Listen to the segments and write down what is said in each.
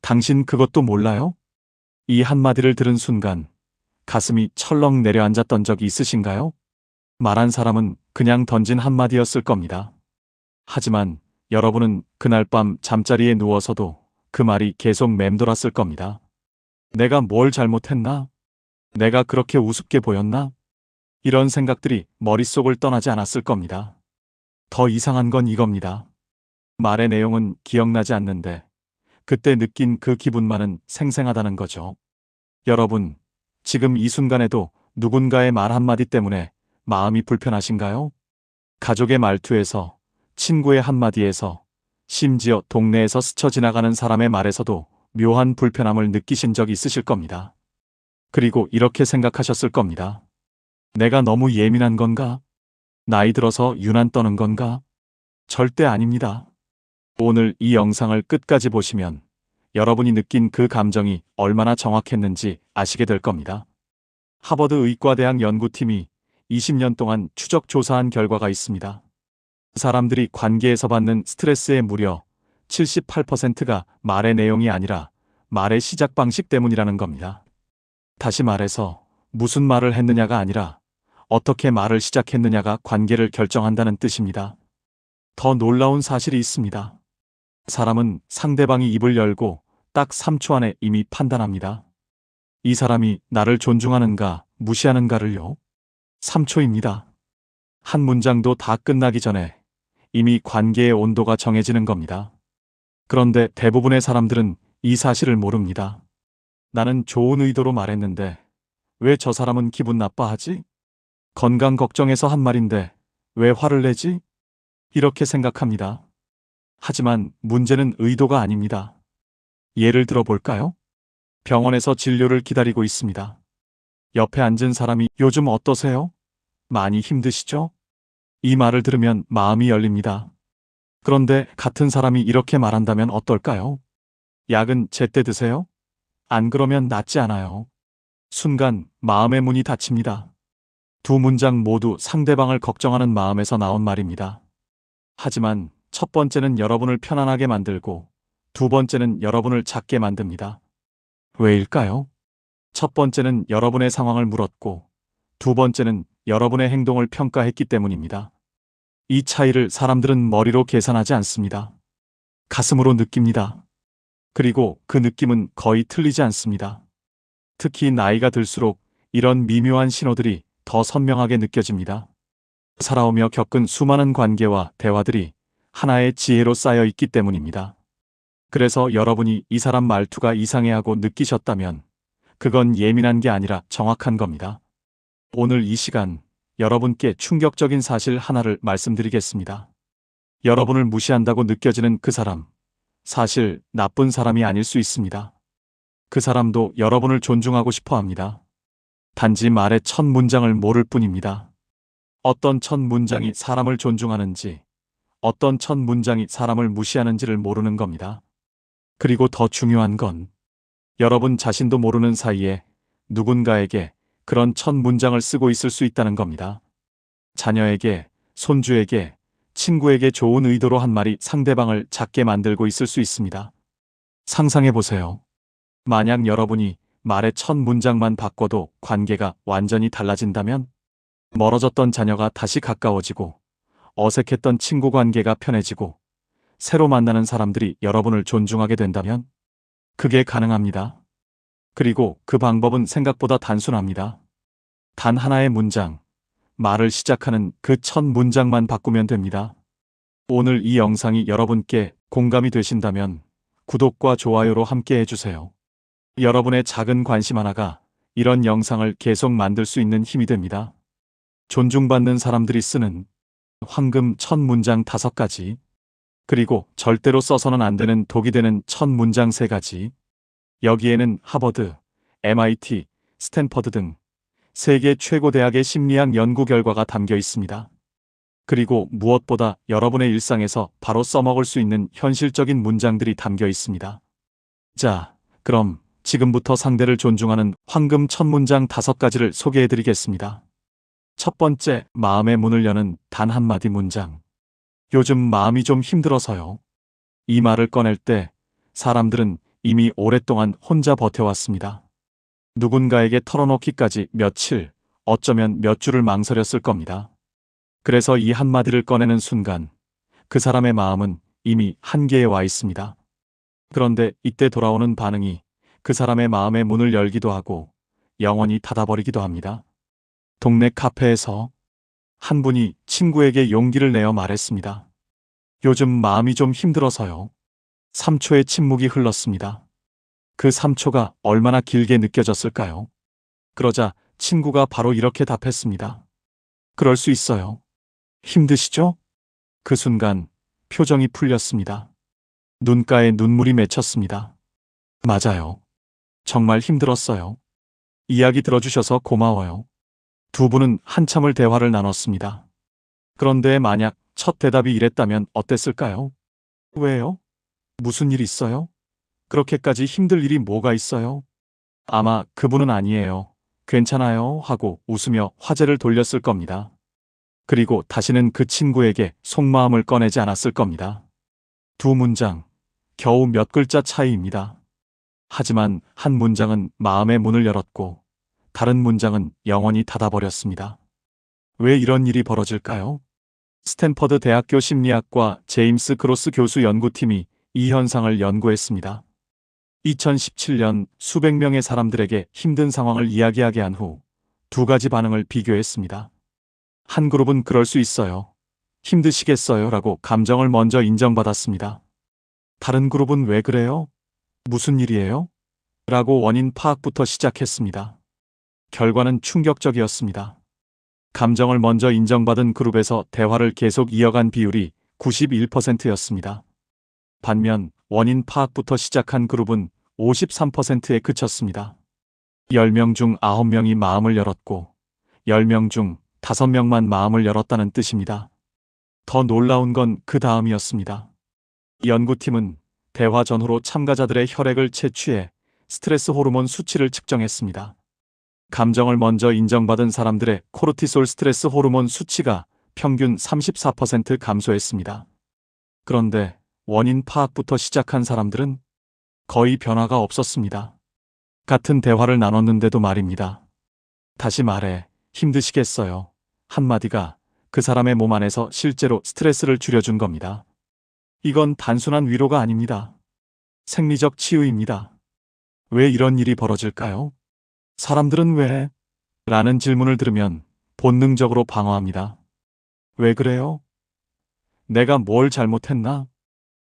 당신 그것도 몰라요? 이 한마디를 들은 순간 가슴이 철렁 내려앉았던 적이 있으신가요? 말한 사람은 그냥 던진 한마디였을 겁니다. 하지만 여러분은 그날 밤 잠자리에 누워서도 그 말이 계속 맴돌았을 겁니다. 내가 뭘 잘못했나? 내가 그렇게 우습게 보였나? 이런 생각들이 머릿속을 떠나지 않았을 겁니다. 더 이상한 건 이겁니다. 말의 내용은 기억나지 않는데 그때 느낀 그 기분만은 생생하다는 거죠. 여러분, 지금 이 순간에도 누군가의 말 한마디 때문에 마음이 불편하신가요? 가족의 말투에서, 친구의 한마디에서, 심지어 동네에서 스쳐 지나가는 사람의 말에서도 묘한 불편함을 느끼신 적 있으실 겁니다. 그리고 이렇게 생각하셨을 겁니다. 내가 너무 예민한 건가? 나이 들어서 유난 떠는 건가? 절대 아닙니다. 오늘 이 영상을 끝까지 보시면 여러분이 느낀 그 감정이 얼마나 정확했는지 아시게 될 겁니다. 하버드 의과대학 연구팀이 20년 동안 추적 조사한 결과가 있습니다. 사람들이 관계에서 받는 스트레스의 무려 78%가 말의 내용이 아니라 말의 시작 방식 때문이라는 겁니다. 다시 말해서 무슨 말을 했느냐가 아니라 어떻게 말을 시작했느냐가 관계를 결정한다는 뜻입니다. 더 놀라운 사실이 있습니다. 사람은 상대방이 입을 열고 딱 3초 안에 이미 판단합니다. 이 사람이 나를 존중하는가, 무시하는가를요. 3초입니다. 한 문장도 다 끝나기 전에 이미 관계의 온도가 정해지는 겁니다. 그런데 대부분의 사람들은 이 사실을 모릅니다. 나는 좋은 의도로 말했는데 왜 저 사람은 기분 나빠하지? 건강 걱정해서 한 말인데 왜 화를 내지? 이렇게 생각합니다. 하지만 문제는 의도가 아닙니다. 예를 들어 볼까요? 병원에서 진료를 기다리고 있습니다. 옆에 앉은 사람이 요즘 어떠세요? 많이 힘드시죠? 이 말을 들으면 마음이 열립니다. 그런데 같은 사람이 이렇게 말한다면 어떨까요? 약은 제때 드세요? 안 그러면 낫지 않아요. 순간 마음의 문이 닫힙니다. 두 문장 모두 상대방을 걱정하는 마음에서 나온 말입니다. 하지만 첫 번째는 여러분을 편안하게 만들고 두 번째는 여러분을 작게 만듭니다. 왜일까요? 첫 번째는 여러분의 상황을 물었고 두 번째는 여러분의 행동을 평가했기 때문입니다. 이 차이를 사람들은 머리로 계산하지 않습니다. 가슴으로 느낍니다. 그리고 그 느낌은 거의 틀리지 않습니다. 특히 나이가 들수록 이런 미묘한 신호들이 더 선명하게 느껴집니다. 살아오며 겪은 수많은 관계와 대화들이 하나의 지혜로 쌓여 있기 때문입니다. 그래서 여러분이 이 사람 말투가 이상해하고 느끼셨다면 그건 예민한 게 아니라 정확한 겁니다. 오늘 이 시간 여러분께 충격적인 사실 하나를 말씀드리겠습니다. 여러분을 무시한다고 느껴지는 그 사람, 사실 나쁜 사람이 아닐 수 있습니다. 그 사람도 여러분을 존중하고 싶어 합니다. 단지 말의 첫 문장을 모를 뿐입니다. 어떤 첫 문장이 사람을 존중하는지, 어떤 첫 문장이 사람을 무시하는지를 모르는 겁니다. 그리고 더 중요한 건 여러분 자신도 모르는 사이에 누군가에게 그런 첫 문장을 쓰고 있을 수 있다는 겁니다. 자녀에게, 손주에게, 친구에게 좋은 의도로 한 말이 상대방을 작게 만들고 있을 수 있습니다. 상상해 보세요. 만약 여러분이 말의 첫 문장만 바꿔도 관계가 완전히 달라진다면? 멀어졌던 자녀가 다시 가까워지고 어색했던 친구 관계가 편해지고 새로 만나는 사람들이 여러분을 존중하게 된다면? 그게 가능합니다. 그리고 그 방법은 생각보다 단순합니다. 단 하나의 문장, 말을 시작하는 그 첫 문장만 바꾸면 됩니다. 오늘 이 영상이 여러분께 공감이 되신다면 구독과 좋아요로 함께 해주세요. 여러분의 작은 관심 하나가 이런 영상을 계속 만들 수 있는 힘이 됩니다. 존중받는 사람들이 쓰는 황금 첫 문장 5가지, 그리고 절대로 써서는 안 되는 독이 되는 첫 문장 3가지. 여기에는 하버드, MIT, 스탠퍼드 등 세계 최고 대학의 심리학 연구 결과가 담겨 있습니다. 그리고 무엇보다 여러분의 일상에서 바로 써먹을 수 있는 현실적인 문장들이 담겨 있습니다. 자, 그럼 지금부터 상대를 존중하는 황금 첫 문장 5가지를 소개해드리겠습니다. 첫 번째, 마음의 문을 여는 단 한마디 문장. 요즘 마음이 좀 힘들어서요. 이 말을 꺼낼 때 사람들은 이미 오랫동안 혼자 버텨왔습니다. 누군가에게 털어놓기까지 며칠, 어쩌면 몇 주를 망설였을 겁니다. 그래서 이 한마디를 꺼내는 순간 그 사람의 마음은 이미 한계에 와 있습니다. 그런데 이때 돌아오는 반응이 그 사람의 마음의 문을 열기도 하고 영원히 닫아버리기도 합니다. 동네 카페에서 한 분이 친구에게 용기를 내어 말했습니다. 요즘 마음이 좀 힘들어서요. 3초의 침묵이 흘렀습니다. 그 3초가 얼마나 길게 느껴졌을까요? 그러자 친구가 바로 이렇게 답했습니다. 그럴 수 있어요. 힘드시죠? 그 순간 표정이 풀렸습니다. 눈가에 눈물이 맺혔습니다. 맞아요. 정말 힘들었어요. 이야기 들어주셔서 고마워요. 두 분은 한참을 대화를 나눴습니다. 그런데 만약 첫 대답이 이랬다면 어땠을까요? 왜요? 무슨 일 있어요? 그렇게까지 힘들 일이 뭐가 있어요? 아마 그분은 아니에요. 괜찮아요 하고 웃으며 화제를 돌렸을 겁니다. 그리고 다시는 그 친구에게 속마음을 꺼내지 않았을 겁니다. 두 문장, 겨우 몇 글자 차이입니다. 하지만 한 문장은 마음의 문을 열었고 다른 문장은 영원히 닫아버렸습니다. 왜 이런 일이 벌어질까요? 스탠퍼드 대학교 심리학과 제임스 크로스 교수 연구팀이 이 현상을 연구했습니다. 2017년 수백 명의 사람들에게 힘든 상황을 이야기하게 한 후 두 가지 반응을 비교했습니다. 한 그룹은 그럴 수 있어요. 힘드시겠어요 라고 감정을 먼저 인정받았습니다. 다른 그룹은 왜 그래요? 무슨 일이에요? 라고 원인 파악부터 시작했습니다. 결과는 충격적이었습니다. 감정을 먼저 인정받은 그룹에서 대화를 계속 이어간 비율이 91%였습니다. 반면 원인 파악부터 시작한 그룹은 53%에 그쳤습니다. 10명 중 9명이 마음을 열었고 10명 중 5명만 마음을 열었다는 뜻입니다. 더 놀라운 건 그 다음이었습니다. 연구팀은 대화 전후로 참가자들의 혈액을 채취해 스트레스 호르몬 수치를 측정했습니다. 감정을 먼저 인정받은 사람들의 코르티솔 스트레스 호르몬 수치가 평균 34% 감소했습니다. 그런데 원인 파악부터 시작한 사람들은 거의 변화가 없었습니다. 같은 대화를 나눴는데도 말입니다. 다시 말해, 힘드시겠어요. 한마디가 그 사람의 몸 안에서 실제로 스트레스를 줄여준 겁니다. 이건 단순한 위로가 아닙니다. 생리적 치유입니다. 왜 이런 일이 벌어질까요? 사람들은 왜? 라는 질문을 들으면 본능적으로 방어합니다. 왜 그래요? 내가 뭘 잘못했나?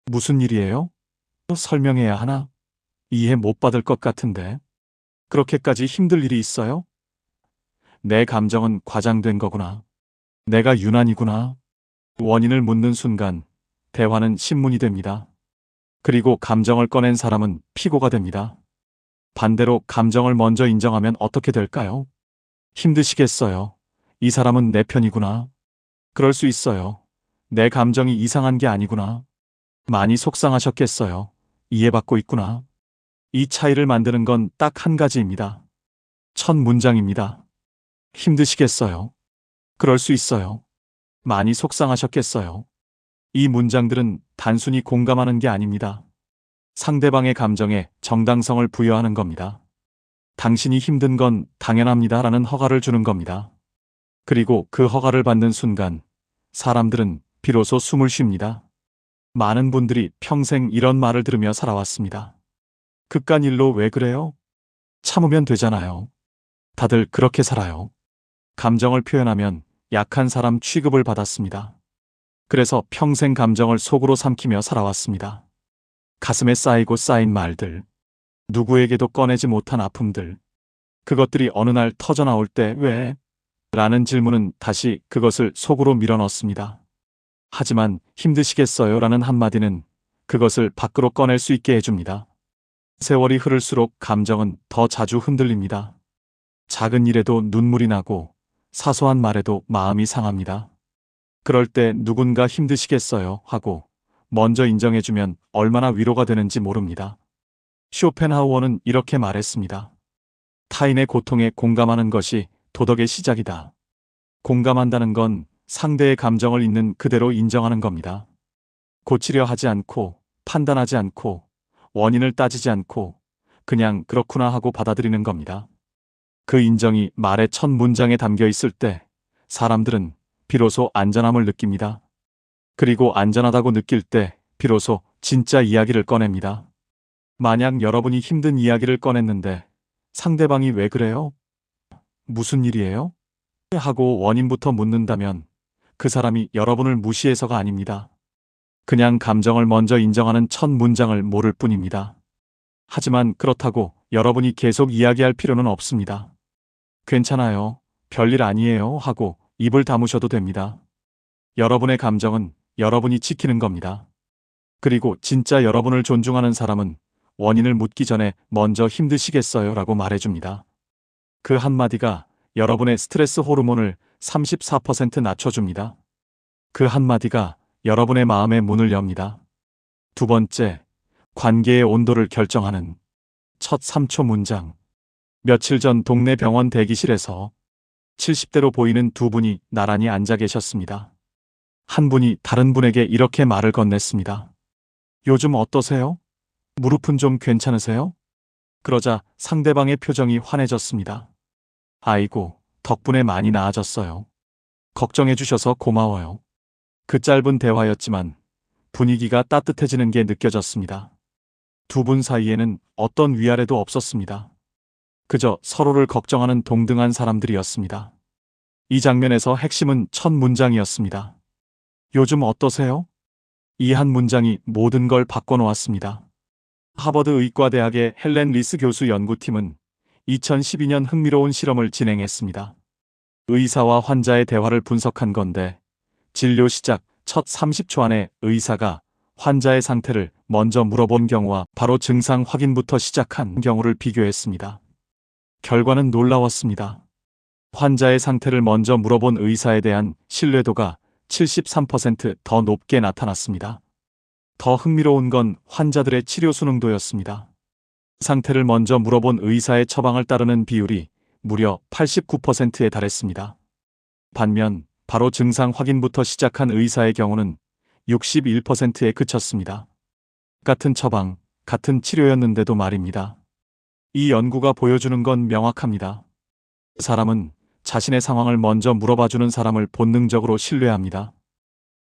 무슨 일이에요? 설명해야 하나? 이해 못 받을 것 같은데. 그렇게까지 힘들 일이 있어요? 내 감정은 과장된 거구나. 내가 유난이구나. 원인을 묻는 순간 대화는 신문이 됩니다. 그리고 감정을 꺼낸 사람은 피고가 됩니다. 반대로 감정을 먼저 인정하면 어떻게 될까요? 힘드시겠어요. 이 사람은 내 편이구나. 그럴 수 있어요. 내 감정이 이상한 게 아니구나. 많이 속상하셨겠어요. 이해받고 있구나. 이 차이를 만드는 건 딱 한 가지입니다. 첫 문장입니다. 힘드시겠어요. 그럴 수 있어요. 많이 속상하셨겠어요. 이 문장들은 단순히 공감하는 게 아닙니다. 상대방의 감정에 정당성을 부여하는 겁니다. 당신이 힘든 건 당연합니다라는 허가를 주는 겁니다. 그리고 그 허가를 받는 순간 사람들은 비로소 숨을 쉽니다. 많은 분들이 평생 이런 말을 들으며 살아왔습니다. 극간일로 왜 그래요? 참으면 되잖아요. 다들 그렇게 살아요. 감정을 표현하면 약한 사람 취급을 받았습니다. 그래서 평생 감정을 속으로 삼키며 살아왔습니다. 가슴에 쌓이고 쌓인 말들, 누구에게도 꺼내지 못한 아픔들, 그것들이 어느 날 터져나올 때 왜? 라는 질문은 다시 그것을 속으로 밀어넣습니다. 하지만 힘드시겠어요? 라는 한마디는 그것을 밖으로 꺼낼 수 있게 해줍니다. 세월이 흐를수록 감정은 더 자주 흔들립니다. 작은 일에도 눈물이 나고 사소한 말에도 마음이 상합니다. 그럴 때 누군가 힘드시겠어요? 하고 먼저 인정해주면 얼마나 위로가 되는지 모릅니다. 쇼펜하우어는 이렇게 말했습니다. 타인의 고통에 공감하는 것이 도덕의 시작이다. 공감한다는 건 상대의 감정을 있는 그대로 인정하는 겁니다. 고치려 하지 않고 판단하지 않고 원인을 따지지 않고 그냥 그렇구나 하고 받아들이는 겁니다. 그 인정이 말의 첫 문장에 담겨 있을 때 사람들은 비로소 안전함을 느낍니다. 그리고 안전하다고 느낄 때 비로소 진짜 이야기를 꺼냅니다. 만약 여러분이 힘든 이야기를 꺼냈는데 상대방이 왜 그래요? 무슨 일이에요? 하고 원인부터 묻는다면 그 사람이 여러분을 무시해서가 아닙니다. 그냥 감정을 먼저 인정하는 첫 문장을 모를 뿐입니다. 하지만 그렇다고 여러분이 계속 이야기할 필요는 없습니다. 괜찮아요. 별일 아니에요. 하고 입을 다무셔도 됩니다. 여러분의 감정은 여러분이 지키는 겁니다. 그리고 진짜 여러분을 존중하는 사람은 원인을 묻기 전에 먼저 힘드시겠어요? 라고 말해줍니다. 그 한마디가 여러분의 스트레스 호르몬을 34% 낮춰줍니다. 그 한마디가 여러분의 마음의 문을 엽니다. 두 번째, 관계의 온도를 결정하는 첫 3초 문장. 며칠 전 동네 병원 대기실에서 70대로 보이는 두 분이 나란히 앉아 계셨습니다. 한 분이 다른 분에게 이렇게 말을 건넸습니다. 요즘 어떠세요? 무릎은 좀 괜찮으세요? 그러자 상대방의 표정이 환해졌습니다. 아이고, 덕분에 많이 나아졌어요. 걱정해 주셔서 고마워요. 그 짧은 대화였지만 분위기가 따뜻해지는 게 느껴졌습니다. 두 분 사이에는 어떤 위아래도 없었습니다. 그저 서로를 걱정하는 동등한 사람들이었습니다. 이 장면에서 핵심은 첫 문장이었습니다. 요즘 어떠세요? 이 한 문장이 모든 걸 바꿔놓았습니다. 하버드 의과대학의 헬렌 리스 교수 연구팀은 2012년 흥미로운 실험을 진행했습니다. 의사와 환자의 대화를 분석한 건데 진료 시작 첫 30초 안에 의사가 환자의 상태를 먼저 물어본 경우와 바로 증상 확인부터 시작한 경우를 비교했습니다. 결과는 놀라웠습니다. 환자의 상태를 먼저 물어본 의사에 대한 신뢰도가 73% 높게 나타났습니다. 더 흥미로운 건 환자들의 치료 순응도였습니다. 상태를 먼저 물어본 의사의 처방을 따르는 비율이 무려 89%에 달했습니다. 반면 바로 증상 확인부터 시작한 의사의 경우는 61%에 그쳤습니다. 같은 처방, 같은 치료였는데도 말입니다. 이 연구가 보여주는 건 명확합니다. 사람은 자신의 상황을 먼저 물어봐주는 사람을 본능적으로 신뢰합니다.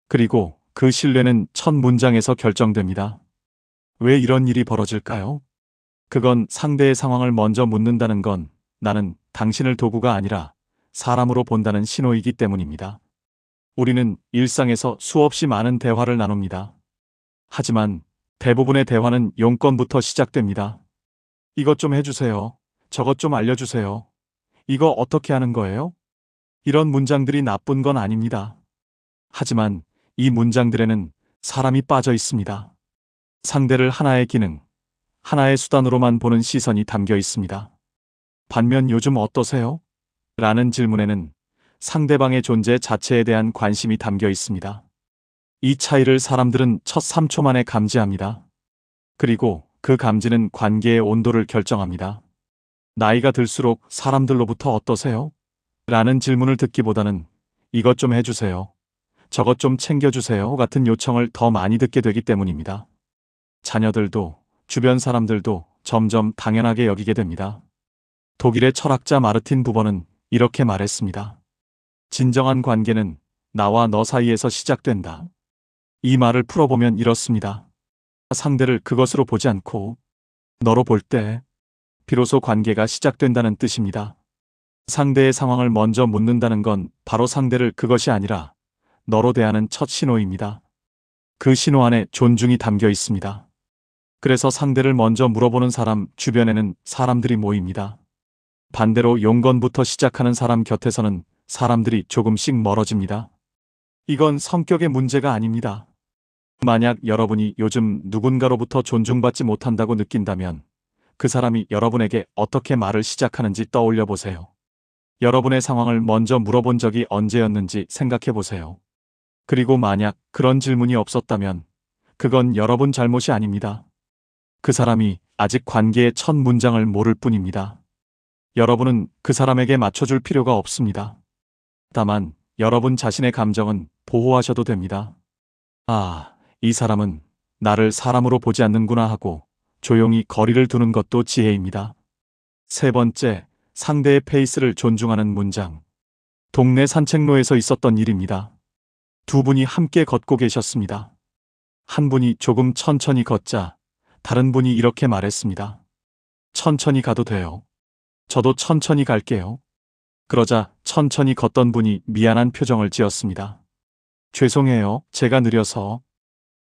그리고 그 신뢰는 첫 문장에서 결정됩니다. 왜 이런 일이 벌어질까요? 그건 상대의 상황을 먼저 묻는다는 건 나는 당신을 도구가 아니라 사람으로 본다는 신호이기 때문입니다. 우리는 일상에서 수없이 많은 대화를 나눕니다. 하지만 대부분의 대화는 용건부터 시작됩니다. 이것 좀 해주세요. 저것 좀 알려주세요. 이거 어떻게 하는 거예요? 이런 문장들이 나쁜 건 아닙니다. 하지만 이 문장들에는 사람이 빠져 있습니다. 상대를 하나의 기능, 하나의 수단으로만 보는 시선이 담겨 있습니다. 반면 요즘 어떠세요? 라는 질문에는 상대방의 존재 자체에 대한 관심이 담겨 있습니다. 이 차이를 사람들은 첫 3초 만에 감지합니다. 그리고 그 감지는 관계의 온도를 결정합니다. 나이가 들수록 사람들로부터 어떠세요? 라는 질문을 듣기보다는 이것 좀 해주세요. 저것 좀 챙겨주세요. 같은 요청을 더 많이 듣게 되기 때문입니다. 자녀들도 주변 사람들도 점점 당연하게 여기게 됩니다. 독일의 철학자 마르틴 부버는 이렇게 말했습니다. 진정한 관계는 나와 너 사이에서 시작된다. 이 말을 풀어보면 이렇습니다. 상대를 그것으로 보지 않고 너로 볼 때 비로소 관계가 시작된다는 뜻입니다. 상대의 상황을 먼저 묻는다는 건 바로 상대를 그것이 아니라 너로 대하는 첫 신호입니다. 그 신호 안에 존중이 담겨 있습니다. 그래서 상대를 먼저 물어보는 사람 주변에는 사람들이 모입니다. 반대로 용건부터 시작하는 사람 곁에서는 사람들이 조금씩 멀어집니다. 이건 성격의 문제가 아닙니다. 만약 여러분이 요즘 누군가로부터 존중받지 못한다고 느낀다면 그 사람이 여러분에게 어떻게 말을 시작하는지 떠올려 보세요. 여러분의 상황을 먼저 물어본 적이 언제였는지 생각해 보세요. 그리고 만약 그런 질문이 없었다면 그건 여러분 잘못이 아닙니다. 그 사람이 아직 관계의 첫 문장을 모를 뿐입니다. 여러분은 그 사람에게 맞춰줄 필요가 없습니다. 다만 여러분 자신의 감정은 보호하셔도 됩니다. 아, 이 사람은 나를 사람으로 보지 않는구나 하고 조용히 거리를 두는 것도 지혜입니다. 세 번째, 상대의 페이스를 존중하는 문장. 동네 산책로에서 있었던 일입니다. 두 분이 함께 걷고 계셨습니다. 한 분이 조금 천천히 걷자 다른 분이 이렇게 말했습니다. 천천히 가도 돼요. 저도 천천히 갈게요. 그러자 천천히 걷던 분이 미안한 표정을 지었습니다. 죄송해요. 제가 느려서.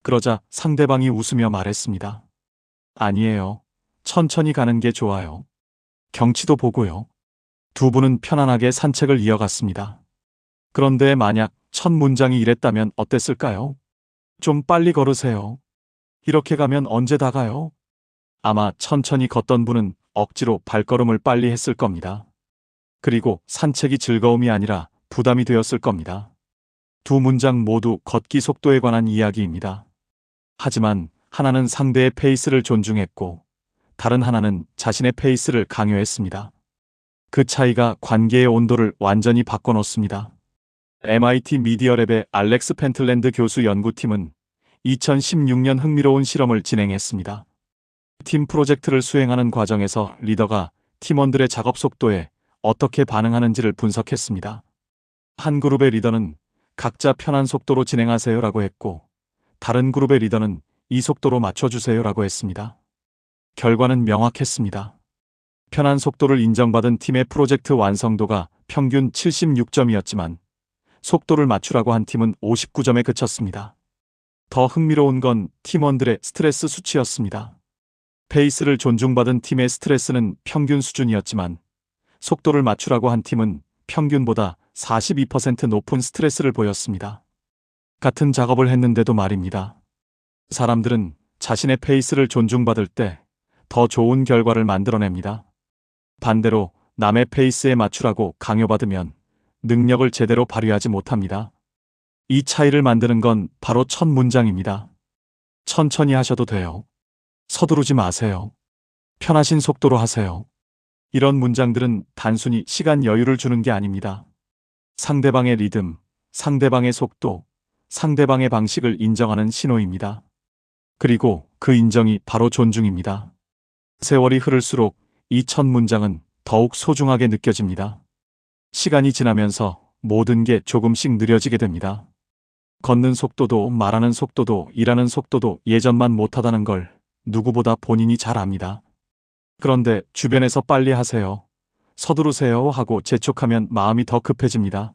그러자 상대방이 웃으며 말했습니다. 아니에요. 천천히 가는 게 좋아요. 경치도 보고요. 두 분은 편안하게 산책을 이어갔습니다. 그런데 만약 첫 문장이 이랬다면 어땠을까요? 좀 빨리 걸으세요. 이렇게 가면 언제 다 가요? 아마 천천히 걷던 분은 억지로 발걸음을 빨리 했을 겁니다. 그리고 산책이 즐거움이 아니라 부담이 되었을 겁니다. 두 문장 모두 걷기 속도에 관한 이야기입니다. 하지만 하나는 상대의 페이스를 존중했고 다른 하나는 자신의 페이스를 강요했습니다. 그 차이가 관계의 온도를 완전히 바꿔놓습니다. MIT 미디어랩의 알렉스 펜틀랜드 교수 연구팀은 2016년 흥미로운 실험을 진행했습니다. 팀 프로젝트를 수행하는 과정에서 리더가 팀원들의 작업 속도에 어떻게 반응하는지를 분석했습니다. 한 그룹의 리더는 각자 편한 속도로 진행하세요라고 했고 다른 그룹의 리더는 이 속도로 맞춰주세요라고 했습니다. 결과는 명확했습니다. 편한 속도를 인정받은 팀의 프로젝트 완성도가 평균 76점이었지만 속도를 맞추라고 한 팀은 59점에 그쳤습니다. 더 흥미로운 건 팀원들의 스트레스 수치였습니다. 페이스를 존중받은 팀의 스트레스는 평균 수준이었지만 속도를 맞추라고 한 팀은 평균보다 42% 높은 스트레스를 보였습니다. 같은 작업을 했는데도 말입니다. 사람들은 자신의 페이스를 존중받을 때 더 좋은 결과를 만들어냅니다. 반대로 남의 페이스에 맞추라고 강요받으면 능력을 제대로 발휘하지 못합니다. 이 차이를 만드는 건 바로 첫 문장입니다. 천천히 하셔도 돼요. 서두르지 마세요. 편하신 속도로 하세요. 이런 문장들은 단순히 시간 여유를 주는 게 아닙니다. 상대방의 리듬, 상대방의 속도, 상대방의 방식을 인정하는 신호입니다. 그리고 그 인정이 바로 존중입니다. 세월이 흐를수록 이 첫 문장은 더욱 소중하게 느껴집니다. 시간이 지나면서 모든 게 조금씩 느려지게 됩니다. 걷는 속도도 말하는 속도도 일하는 속도도 예전만 못하다는 걸 누구보다 본인이 잘 압니다. 그런데 주변에서 빨리 하세요. 서두르세요 하고 재촉하면 마음이 더 급해집니다.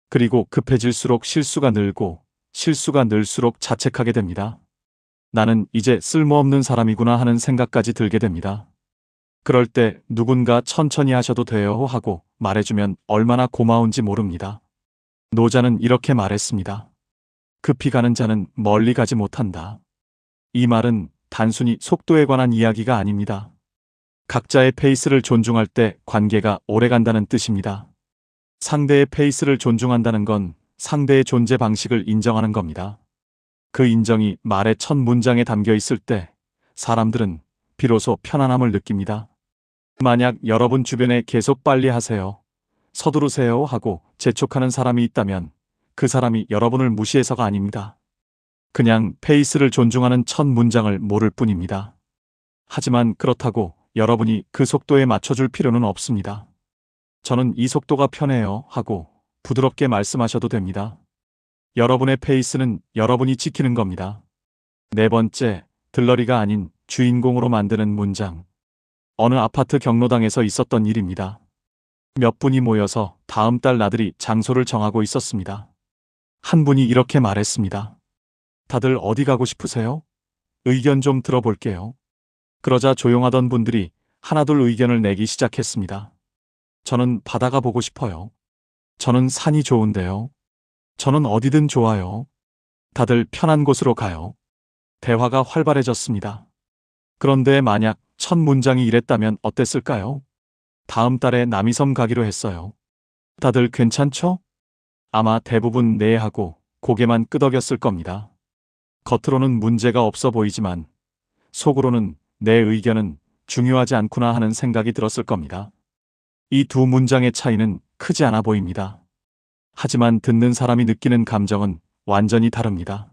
그리고 급해질수록 실수가 늘고 실수가 늘수록 자책하게 됩니다. 나는 이제 쓸모없는 사람이구나 하는 생각까지 들게 됩니다. 그럴 때 누군가 천천히 하셔도 돼요 하고 말해주면 얼마나 고마운지 모릅니다. 노자는 이렇게 말했습니다. 급히 가는 자는 멀리 가지 못한다. 이 말은 단순히 속도에 관한 이야기가 아닙니다. 각자의 페이스를 존중할 때 관계가 오래 간다는 뜻입니다. 상대의 페이스를 존중한다는 건 상대의 존재 방식을 인정하는 겁니다. 그 인정이 말의 첫 문장에 담겨 있을 때 사람들은 비로소 편안함을 느낍니다. 만약 여러분 주변에 계속 빨리 하세요, 서두르세요 하고 재촉하는 사람이 있다면 그 사람이 여러분을 무시해서가 아닙니다. 그냥 페이스를 존중하는 첫 문장을 모를 뿐입니다. 하지만 그렇다고 여러분이 그 속도에 맞춰줄 필요는 없습니다. 저는 이 속도가 편해요 하고 부드럽게 말씀하셔도 됩니다. 여러분의 페이스는 여러분이 지키는 겁니다. 네 번째, 들러리가 아닌 주인공으로 만드는 문장. 어느 아파트 경로당에서 있었던 일입니다. 몇 분이 모여서 다음 달 나들이 장소를 정하고 있었습니다. 한 분이 이렇게 말했습니다. 다들 어디 가고 싶으세요? 의견 좀 들어볼게요. 그러자 조용하던 분들이 하나둘 의견을 내기 시작했습니다. 저는 바다가 보고 싶어요. 저는 산이 좋은데요. 저는 어디든 좋아요. 다들 편한 곳으로 가요. 대화가 활발해졌습니다. 그런데 만약 첫 문장이 이랬다면 어땠을까요? 다음 달에 남이섬 가기로 했어요. 다들 괜찮죠? 아마 대부분 네 하고 고개만 끄덕였을 겁니다. 겉으로는 문제가 없어 보이지만 속으로는 내 의견은 중요하지 않구나 하는 생각이 들었을 겁니다. 이 두 문장의 차이는 크지 않아 보입니다. 하지만 듣는 사람이 느끼는 감정은 완전히 다릅니다.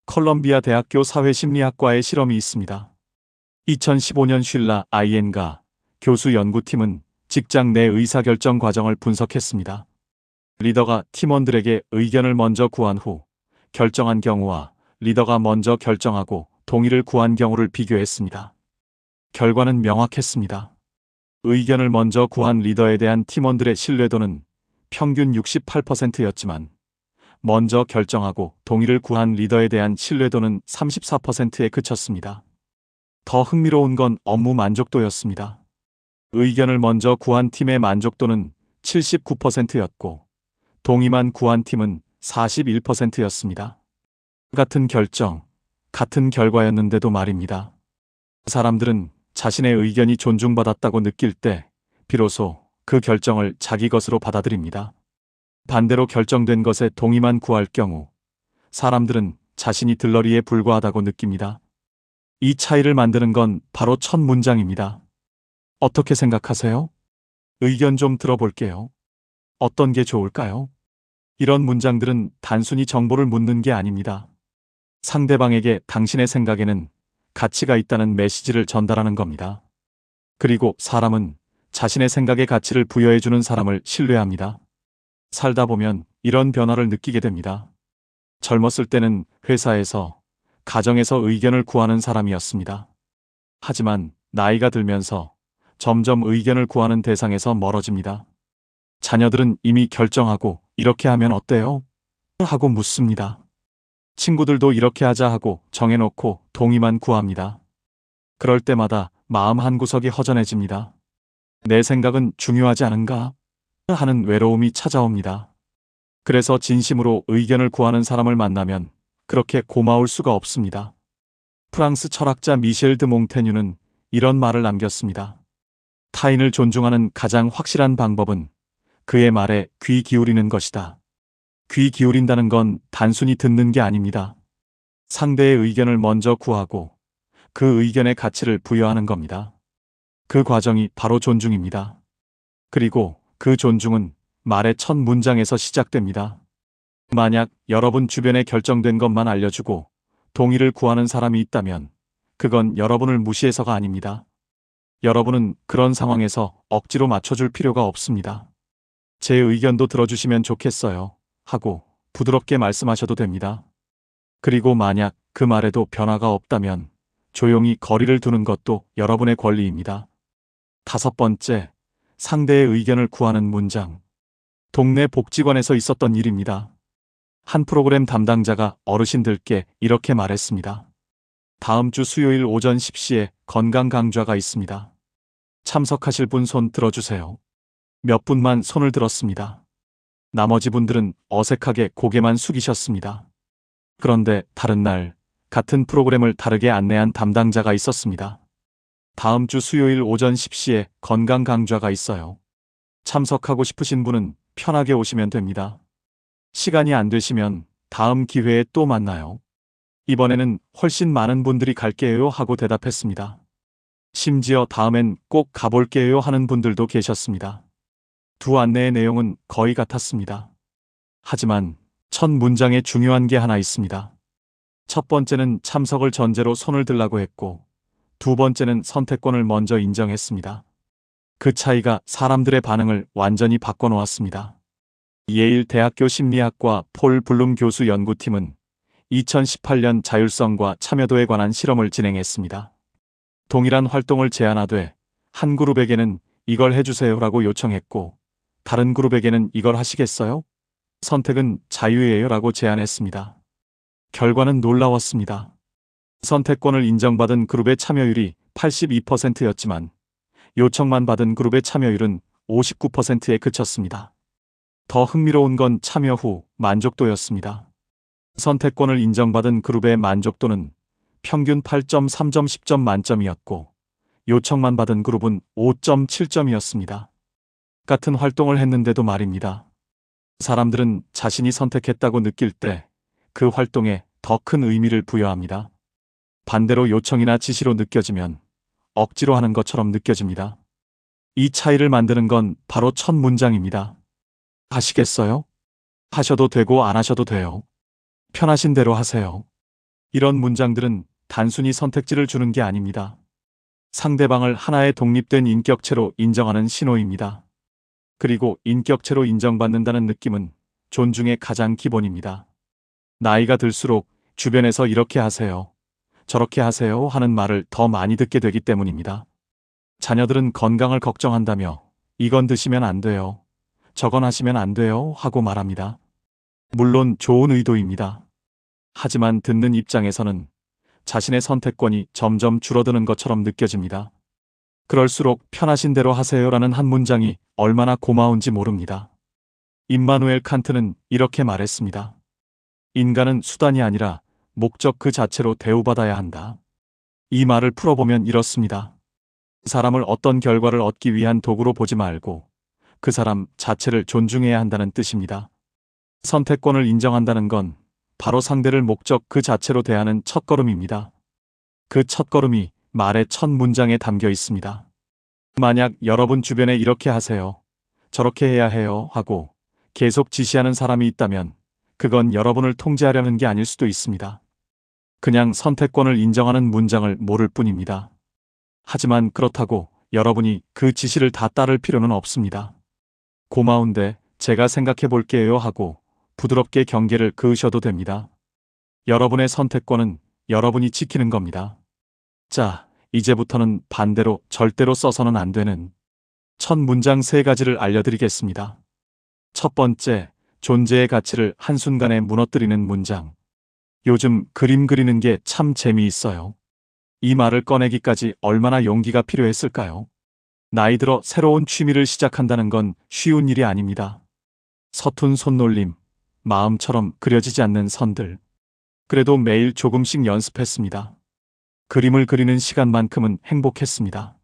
컬럼비아 대학교 사회심리학과의 실험이 있습니다. 2015년 쉴라 아이엔가 교수 연구팀은 직장 내 의사결정 과정을 분석했습니다. 리더가 팀원들에게 의견을 먼저 구한 후 결정한 경우와 리더가 먼저 결정하고 동의를 구한 경우를 비교했습니다. 결과는 명확했습니다. 의견을 먼저 구한 리더에 대한 팀원들의 신뢰도는 평균 68%였지만 먼저 결정하고 동의를 구한 리더에 대한 신뢰도는 34%에 그쳤습니다. 더 흥미로운 건 업무 만족도였습니다. 의견을 먼저 구한 팀의 만족도는 79%였고 동의만 구한 팀은 41%였습니다. 같은 결정, 같은 결과였는데도 말입니다. 사람들은 자신의 의견이 존중받았다고 느낄 때 비로소 그 결정을 자기 것으로 받아들입니다. 반대로 결정된 것에 동의만 구할 경우 사람들은 자신이 들러리에 불과하다고 느낍니다. 이 차이를 만드는 건 바로 첫 문장입니다. 어떻게 생각하세요? 의견 좀 들어볼게요. 어떤 게 좋을까요? 이런 문장들은 단순히 정보를 묻는 게 아닙니다. 상대방에게 당신의 생각에는 가치가 있다는 메시지를 전달하는 겁니다. 그리고 사람은 자신의 생각에 가치를 부여해주는 사람을 신뢰합니다. 살다 보면 이런 변화를 느끼게 됩니다. 젊었을 때는 회사에서, 가정에서 의견을 구하는 사람이었습니다. 하지만 나이가 들면서 점점 의견을 구하는 대상에서 멀어집니다. 자녀들은 이미 결정하고 이렇게 하면 어때요? 하고 묻습니다. 친구들도 이렇게 하자 하고 정해놓고 동의만 구합니다. 그럴 때마다 마음 한구석이 허전해집니다. 내 생각은 중요하지 않은가? 하는 외로움이 찾아옵니다. 그래서 진심으로 의견을 구하는 사람을 만나면 그렇게 고마울 수가 없습니다. 프랑스 철학자 미셸 드 몽테뉴는 이런 말을 남겼습니다. 타인을 존중하는 가장 확실한 방법은 그의 말에 귀 기울이는 것이다. 귀 기울인다는 건 단순히 듣는 게 아닙니다. 상대의 의견을 먼저 구하고 그 의견의 가치를 부여하는 겁니다. 그 과정이 바로 존중입니다. 그리고 그 존중은 말의 첫 문장에서 시작됩니다. 만약 여러분 주변에 결정된 것만 알려주고 동의를 구하는 사람이 있다면 그건 여러분을 무시해서가 아닙니다. 여러분은 그런 상황에서 억지로 맞춰줄 필요가 없습니다. 제 의견도 들어주시면 좋겠어요. 하고 부드럽게 말씀하셔도 됩니다. 그리고 만약 그 말에도 변화가 없다면 조용히 거리를 두는 것도 여러분의 권리입니다. 5번째, 상대의 의견을 구하는 문장. 동네 복지관에서 있었던 일입니다. 한 프로그램 담당자가 어르신들께 이렇게 말했습니다. 다음 주 수요일 오전 10시에 건강 강좌가 있습니다. 참석하실 분 손 들어주세요. 몇 분만 손을 들었습니다. 나머지 분들은 어색하게 고개만 숙이셨습니다. 그런데 다른 날 같은 프로그램을 다르게 안내한 담당자가 있었습니다. 다음 주 수요일 오전 10시에 건강 강좌가 있어요. 참석하고 싶으신 분은 편하게 오시면 됩니다. 시간이 안 되시면 다음 기회에 또 만나요. 이번에는 훨씬 많은 분들이 갈게요 하고 대답했습니다. 심지어 다음엔 꼭 가볼게요 하는 분들도 계셨습니다. 두 안내의 내용은 거의 같았습니다. 하지만 첫 문장에 중요한 게 하나 있습니다. 첫 번째는 참석을 전제로 손을 들라고 했고 두 번째는 선택권을 먼저 인정했습니다. 그 차이가 사람들의 반응을 완전히 바꿔놓았습니다. 예일 대학교 심리학과 폴 블룸 교수 연구팀은 2018년 자율성과 참여도에 관한 실험을 진행했습니다. 동일한 활동을 제안하되 한 그룹에게는 이걸 해주세요라고 요청했고 다른 그룹에게는 이걸 하시겠어요? 선택은 자유예요 라고 제안했습니다. 결과는 놀라웠습니다. 선택권을 인정받은 그룹의 참여율이 82%였지만 요청만 받은 그룹의 참여율은 59%에 그쳤습니다. 더 흥미로운 건 참여 후 만족도였습니다. 선택권을 인정받은 그룹의 만족도는 평균 8.3점 10점 만점이었고 요청만 받은 그룹은 5.7점이었습니다. 같은 활동을 했는데도 말입니다. 사람들은 자신이 선택했다고 느낄 때 그 활동에 더 큰 의미를 부여합니다. 반대로 요청이나 지시로 느껴지면 억지로 하는 것처럼 느껴집니다. 이 차이를 만드는 건 바로 첫 문장입니다. 하시겠어요? 하셔도 되고 안 하셔도 돼요. 편하신 대로 하세요. 이런 문장들은 단순히 선택지를 주는 게 아닙니다. 상대방을 하나의 독립된 인격체로 인정하는 신호입니다. 그리고 인격체로 인정받는다는 느낌은 존중의 가장 기본입니다. 나이가 들수록 주변에서 이렇게 하세요, 저렇게 하세요 하는 말을 더 많이 듣게 되기 때문입니다. 자녀들은 건강을 걱정한다며 이건 드시면 안 돼요, 저건 하시면 안 돼요 하고 말합니다. 물론 좋은 의도입니다. 하지만 듣는 입장에서는 자신의 선택권이 점점 줄어드는 것처럼 느껴집니다. 그럴수록 편하신 대로 하세요라는 한 문장이 얼마나 고마운지 모릅니다. 임마누엘 칸트는 이렇게 말했습니다. 인간은 수단이 아니라 목적 그 자체로 대우받아야 한다. 이 말을 풀어보면 이렇습니다. 사람을 어떤 결과를 얻기 위한 도구로 보지 말고 그 사람 자체를 존중해야 한다는 뜻입니다. 선택권을 인정한다는 건 바로 상대를 목적 그 자체로 대하는 첫걸음입니다. 그 첫걸음이 말의 첫 문장에 담겨 있습니다. 만약 여러분 주변에 이렇게 하세요, 저렇게 해야 해요 하고 계속 지시하는 사람이 있다면 그건 여러분을 통제하려는 게 아닐 수도 있습니다. 그냥 선택권을 인정하는 문장을 모를 뿐입니다. 하지만 그렇다고 여러분이 그 지시를 다 따를 필요는 없습니다. 고마운데 제가 생각해 볼게요 하고 부드럽게 경계를 그으셔도 됩니다. 여러분의 선택권은 여러분이 지키는 겁니다. 자, 이제부터는 반대로 절대로 써서는 안 되는 첫 문장 3가지를 알려드리겠습니다. 첫 번째, 존재의 가치를 한순간에 무너뜨리는 문장. 요즘 그림 그리는 게 참 재미있어요. 이 말을 꺼내기까지 얼마나 용기가 필요했을까요? 나이 들어 새로운 취미를 시작한다는 건 쉬운 일이 아닙니다. 서툰 손놀림, 마음처럼 그려지지 않는 선들. 그래도 매일 조금씩 연습했습니다. 그림을 그리는 시간만큼은 행복했습니다.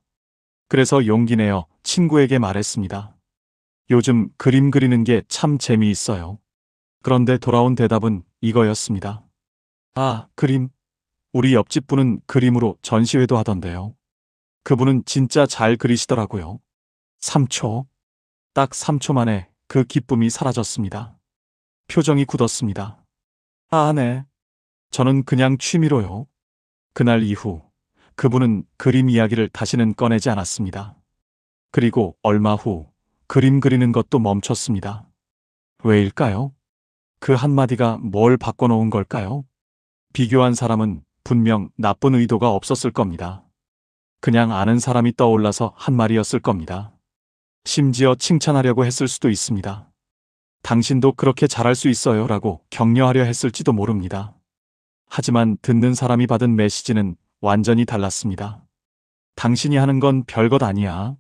그래서 용기 내어 친구에게 말했습니다. 요즘 그림 그리는 게 참 재미있어요. 그런데 돌아온 대답은 이거였습니다. 아, 그림? 우리 옆집 분은 그림으로 전시회도 하던데요. 그분은 진짜 잘 그리시더라고요. 3초. 딱 3초 만에 그 기쁨이 사라졌습니다. 표정이 굳었습니다. 아, 네. 저는 그냥 취미로요. 그날 이후 그분은 그림 이야기를 다시는 꺼내지 않았습니다. 그리고 얼마 후 그림 그리는 것도 멈췄습니다. 왜일까요? 그 한마디가 뭘 바꿔놓은 걸까요? 비교한 사람은 분명 나쁜 의도가 없었을 겁니다. 그냥 아는 사람이 떠올라서 한 말이었을 겁니다. 심지어 칭찬하려고 했을 수도 있습니다. 당신도 그렇게 잘할 수 있어요 라고 격려하려 했을지도 모릅니다. 하지만 듣는 사람이 받은 메시지는 완전히 달랐습니다. 당신이 하는 건 별것 아니야.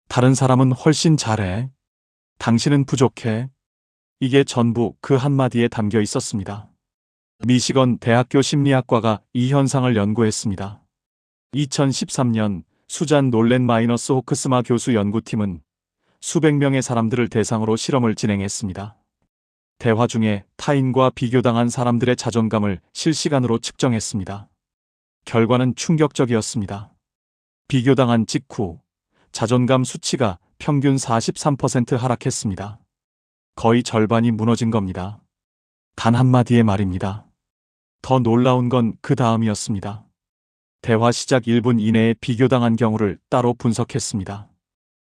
다른 사람은 훨씬 잘해. 당신은 부족해. 이게 전부 그 한마디에 담겨 있었습니다. 미시건 대학교 심리학과가 이 현상을 연구했습니다. 2013년 수잔 놀렌 마이너스 호크스마 교수 연구팀은 수백 명의 사람들을 대상으로 실험을 진행했습니다. 대화 중에 타인과 비교당한 사람들의 자존감을 실시간으로 측정했습니다. 결과는 충격적이었습니다. 비교당한 직후 자존감 수치가 평균 43% 하락했습니다. 거의 절반이 무너진 겁니다. 단 한마디의 말입니다. 더 놀라운 건 그 다음이었습니다. 대화 시작 1분 이내에 비교당한 경우를 따로 분석했습니다.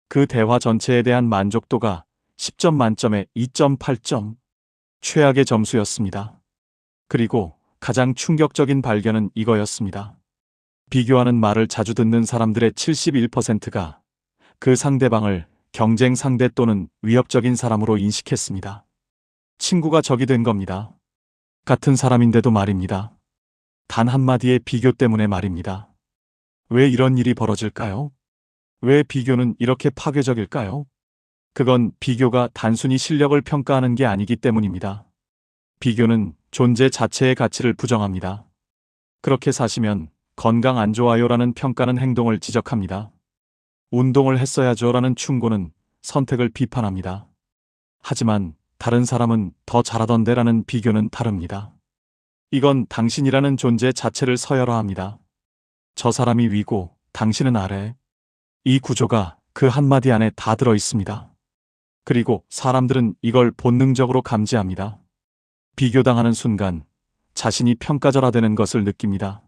그 대화 전체에 대한 만족도가 10점 만점에 2.8점, 최악의 점수였습니다. 그리고 가장 충격적인 발견은 이거였습니다. 비교하는 말을 자주 듣는 사람들의 71%가 그 상대방을 경쟁 상대 또는 위협적인 사람으로 인식했습니다. 친구가 적이 된 겁니다. 같은 사람인데도 말입니다. 단 한마디의 비교 때문에 말입니다. 왜 이런 일이 벌어질까요? 왜 비교는 이렇게 파괴적일까요? 그건 비교가 단순히 실력을 평가하는 게 아니기 때문입니다. 비교는 존재 자체의 가치를 부정합니다. 그렇게 사시면 건강 안 좋아요라는 평가는 행동을 지적합니다. 운동을 했어야죠라는 충고는 선택을 비판합니다. 하지만 다른 사람은 더 잘하던데라는 비교는 다릅니다. 이건 당신이라는 존재 자체를 서열화합니다. 저 사람이 위고 당신은 아래. 이 구조가 그 한마디 안에 다 들어 있습니다. 그리고 사람들은 이걸 본능적으로 감지합니다. 비교당하는 순간 자신이 평가절하되는 것을 느낍니다.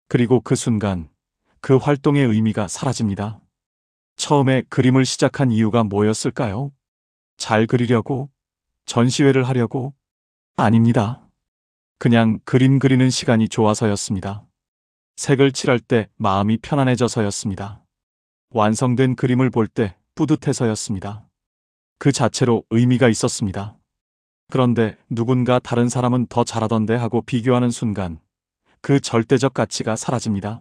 그리고 그 순간 그 활동의 의미가 사라집니다. 처음에 그림을 시작한 이유가 뭐였을까요? 잘 그리려고? 전시회를 하려고? 아닙니다. 그냥 그림 그리는 시간이 좋아서였습니다. 색을 칠할 때 마음이 편안해져서였습니다. 완성된 그림을 볼 때 뿌듯해서였습니다. 그 자체로 의미가 있었습니다. 그런데 누군가 다른 사람은 더 잘하던데 하고 비교하는 순간 그 절대적 가치가 사라집니다.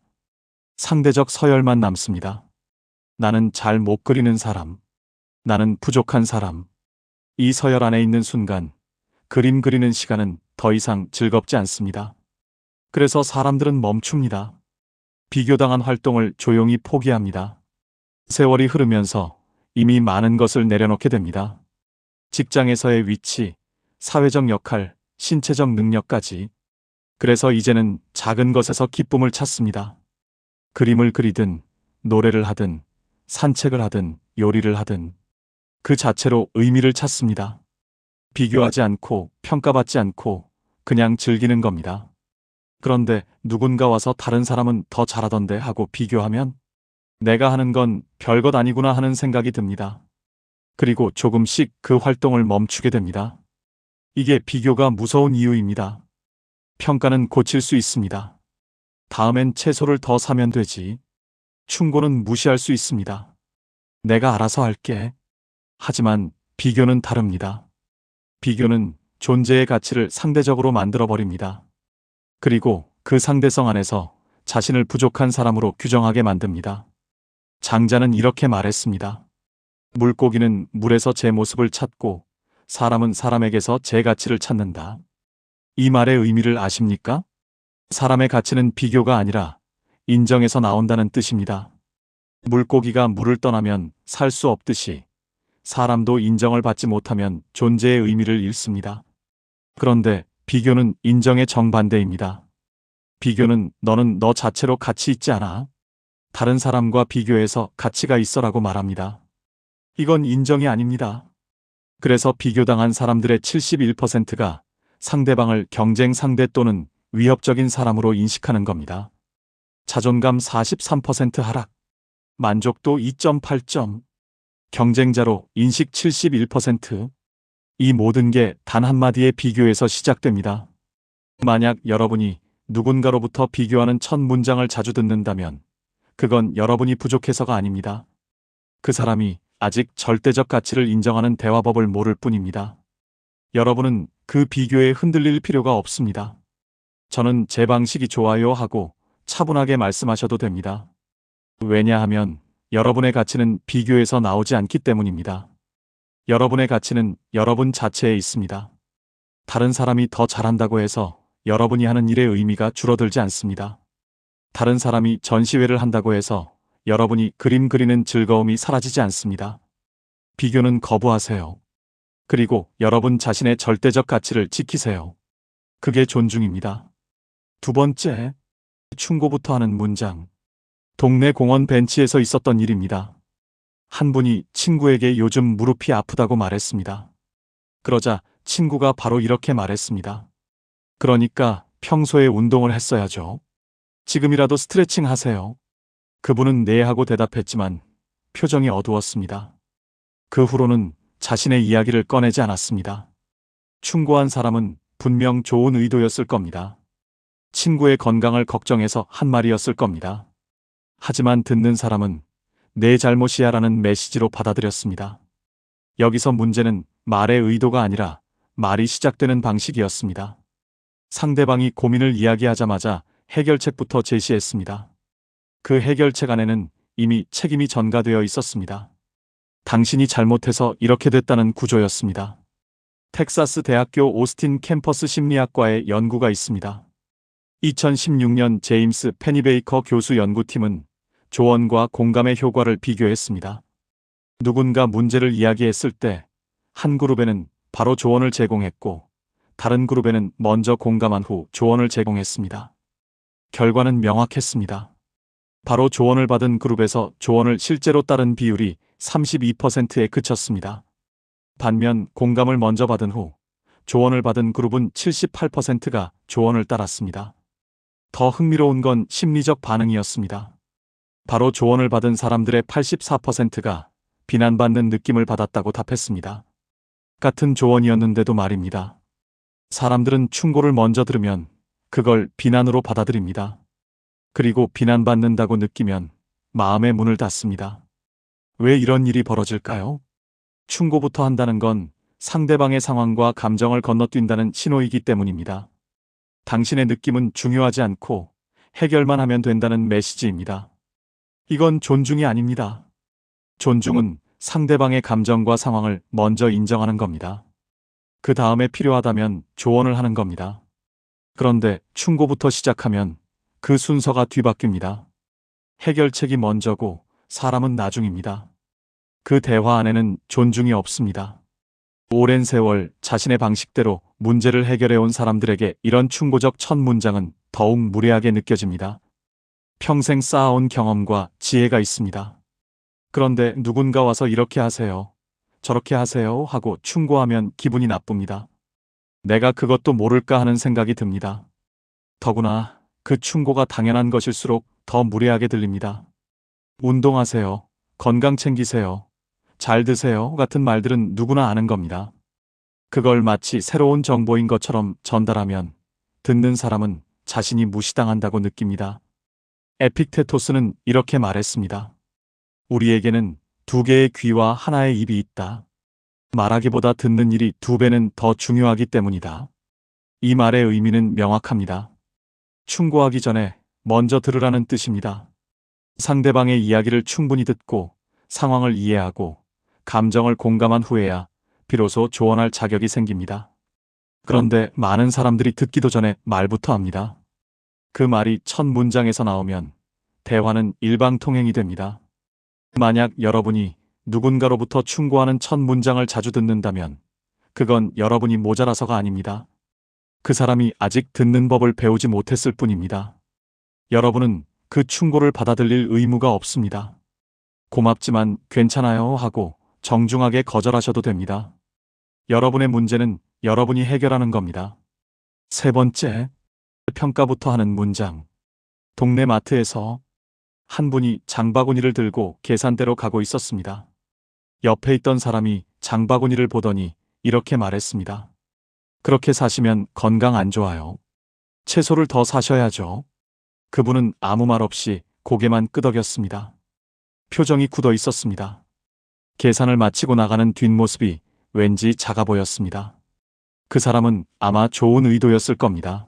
상대적 서열만 남습니다. 나는 잘 못 그리는 사람, 나는 부족한 사람. 이 서열 안에 있는 순간 그림 그리는 시간은 더 이상 즐겁지 않습니다. 그래서 사람들은 멈춥니다. 비교당한 활동을 조용히 포기합니다. 세월이 흐르면서 이미 많은 것을 내려놓게 됩니다. 직장에서의 위치, 사회적 역할, 신체적 능력까지. 그래서 이제는 작은 것에서 기쁨을 찾습니다. 그림을 그리든, 노래를 하든, 산책을 하든, 요리를 하든 그 자체로 의미를 찾습니다. 비교하지 않고 평가받지 않고 그냥 즐기는 겁니다. 그런데 누군가 와서 다른 사람은 더 잘하던데 하고 비교하면 내가 하는 건 별것 아니구나 하는 생각이 듭니다. 그리고 조금씩 그 활동을 멈추게 됩니다. 이게 비교가 무서운 이유입니다. 평가는 고칠 수 있습니다. 다음엔 채소를 더 사면 되지. 충고는 무시할 수 있습니다. 내가 알아서 할게. 하지만 비교는 다릅니다. 비교는 존재의 가치를 상대적으로 만들어버립니다. 그리고 그 상대성 안에서 자신을 부족한 사람으로 규정하게 만듭니다. 장자는 이렇게 말했습니다. 물고기는 물에서 제 모습을 찾고 사람은 사람에게서 제 가치를 찾는다. 이 말의 의미를 아십니까? 사람의 가치는 비교가 아니라 인정에서 나온다는 뜻입니다. 물고기가 물을 떠나면 살 수 없듯이 사람도 인정을 받지 못하면 존재의 의미를 잃습니다. 그런데 비교는 인정의 정반대입니다. 비교는 너는 너 자체로 가치 있지 않아. 다른 사람과 비교해서 가치가 있어라고 말합니다. 이건 인정이 아닙니다. 그래서 비교당한 사람들의 71%가 상대방을 경쟁 상대 또는 위협적인 사람으로 인식하는 겁니다. 자존감 43% 하락, 만족도 2.8점, 경쟁자로 인식 71%. 이 모든 게 단 한마디의 비교에서 시작됩니다. 만약 여러분이 누군가로부터 비교하는 첫 문장을 자주 듣는다면 그건 여러분이 부족해서가 아닙니다. 그 사람이 아직 절대적 가치를 인정하는 대화법을 모를 뿐입니다. 여러분은 그 비교에 흔들릴 필요가 없습니다. 저는 제 방식이 좋아요 하고 차분하게 말씀하셔도 됩니다. 왜냐하면 여러분의 가치는 비교에서 나오지 않기 때문입니다. 여러분의 가치는 여러분 자체에 있습니다. 다른 사람이 더 잘한다고 해서 여러분이 하는 일의 의미가 줄어들지 않습니다. 다른 사람이 전시회를 한다고 해서 여러분이 그림 그리는 즐거움이 사라지지 않습니다. 비교는 거부하세요. 그리고 여러분 자신의 절대적 가치를 지키세요. 그게 존중입니다. 두 번째, 충고부터 하는 문장. 동네 공원 벤치에서 있었던 일입니다. 한 분이 친구에게 요즘 무릎이 아프다고 말했습니다. 그러자 친구가 바로 이렇게 말했습니다. 그러니까 평소에 운동을 했어야죠. 지금이라도 스트레칭 하세요. 그분은 네 하고 대답했지만 표정이 어두웠습니다. 그 후로는 자신의 이야기를 꺼내지 않았습니다. 충고한 사람은 분명 좋은 의도였을 겁니다. 친구의 건강을 걱정해서 한 말이었을 겁니다. 하지만 듣는 사람은 내 잘못이야 라는 메시지로 받아들였습니다. 여기서 문제는 말의 의도가 아니라 말이 시작되는 방식이었습니다. 상대방이 고민을 이야기하자마자 해결책부터 제시했습니다. 그 해결책 안에는 이미 책임이 전가되어 있었습니다. 당신이 잘못해서 이렇게 됐다는 구조였습니다. 텍사스 대학교 오스틴 캠퍼스 심리학과의 연구가 있습니다. 2016년 제임스 페니베이커 교수 연구팀은 조언과 공감의 효과를 비교했습니다. 누군가 문제를 이야기했을 때 한 그룹에는 바로 조언을 제공했고 다른 그룹에는 먼저 공감한 후 조언을 제공했습니다. 결과는 명확했습니다. 바로 조언을 받은 그룹에서 조언을 실제로 따른 비율이 32%에 그쳤습니다. 반면 공감을 먼저 받은 후 조언을 받은 그룹은 78%가 조언을 따랐습니다. 더 흥미로운 건 심리적 반응이었습니다. 바로 조언을 받은 사람들의 84%가 비난받는 느낌을 받았다고 답했습니다. 같은 조언이었는데도 말입니다. 사람들은 충고를 먼저 들으면 그걸 비난으로 받아들입니다. 그리고 비난받는다고 느끼면 마음의 문을 닫습니다. 왜 이런 일이 벌어질까요? 충고부터 한다는 건 상대방의 상황과 감정을 건너뛴다는 신호이기 때문입니다. 당신의 느낌은 중요하지 않고 해결만 하면 된다는 메시지입니다. 이건 존중이 아닙니다. 존중은 상대방의 감정과 상황을 먼저 인정하는 겁니다. 그 다음에 필요하다면 조언을 하는 겁니다. 그런데 충고부터 시작하면 그 순서가 뒤바뀝니다. 해결책이 먼저고 사람은 나중입니다. 그 대화 안에는 존중이 없습니다. 오랜 세월 자신의 방식대로 문제를 해결해온 사람들에게 이런 충고적 첫 문장은 더욱 무례하게 느껴집니다. 평생 쌓아온 경험과 지혜가 있습니다. 그런데 누군가 와서 이렇게 하세요, 저렇게 하세요 하고 충고하면 기분이 나쁩니다. 내가 그것도 모를까 하는 생각이 듭니다. 더구나 그 충고가 당연한 것일수록 더 무례하게 들립니다. 운동하세요, 건강 챙기세요, 잘 드세요 같은 말들은 누구나 아는 겁니다. 그걸 마치 새로운 정보인 것처럼 전달하면 듣는 사람은 자신이 무시당한다고 느낍니다. 에픽테토스는 이렇게 말했습니다. 우리에게는 두 개의 귀와 하나의 입이 있다. 말하기보다 듣는 일이 두 배는 더 중요하기 때문이다. 이 말의 의미는 명확합니다. 충고하기 전에 먼저 들으라는 뜻입니다. 상대방의 이야기를 충분히 듣고 상황을 이해하고 감정을 공감한 후에야 비로소 조언할 자격이 생깁니다. 그런데 많은 사람들이 듣기도 전에 말부터 합니다. 그 말이 첫 문장에서 나오면 대화는 일방통행이 됩니다. 만약 여러분이 누군가로부터 충고하는 첫 문장을 자주 듣는다면 그건 여러분이 모자라서가 아닙니다. 그 사람이 아직 듣는 법을 배우지 못했을 뿐입니다. 여러분은 그 충고를 받아들일 의무가 없습니다. 고맙지만 괜찮아요 하고 정중하게 거절하셔도 됩니다. 여러분의 문제는 여러분이 해결하는 겁니다. 세 번째, 평가부터 하는 문장. 동네 마트에서 한 분이 장바구니를 들고 계산대로 가고 있었습니다. 옆에 있던 사람이 장바구니를 보더니 이렇게 말했습니다. 그렇게 사시면 건강 안 좋아요. 채소를 더 사셔야죠. 그분은 아무 말 없이 고개만 끄덕였습니다. 표정이 굳어 있었습니다. 계산을 마치고 나가는 뒷모습이 왠지 작아 보였습니다. 그 사람은 아마 좋은 의도였을 겁니다.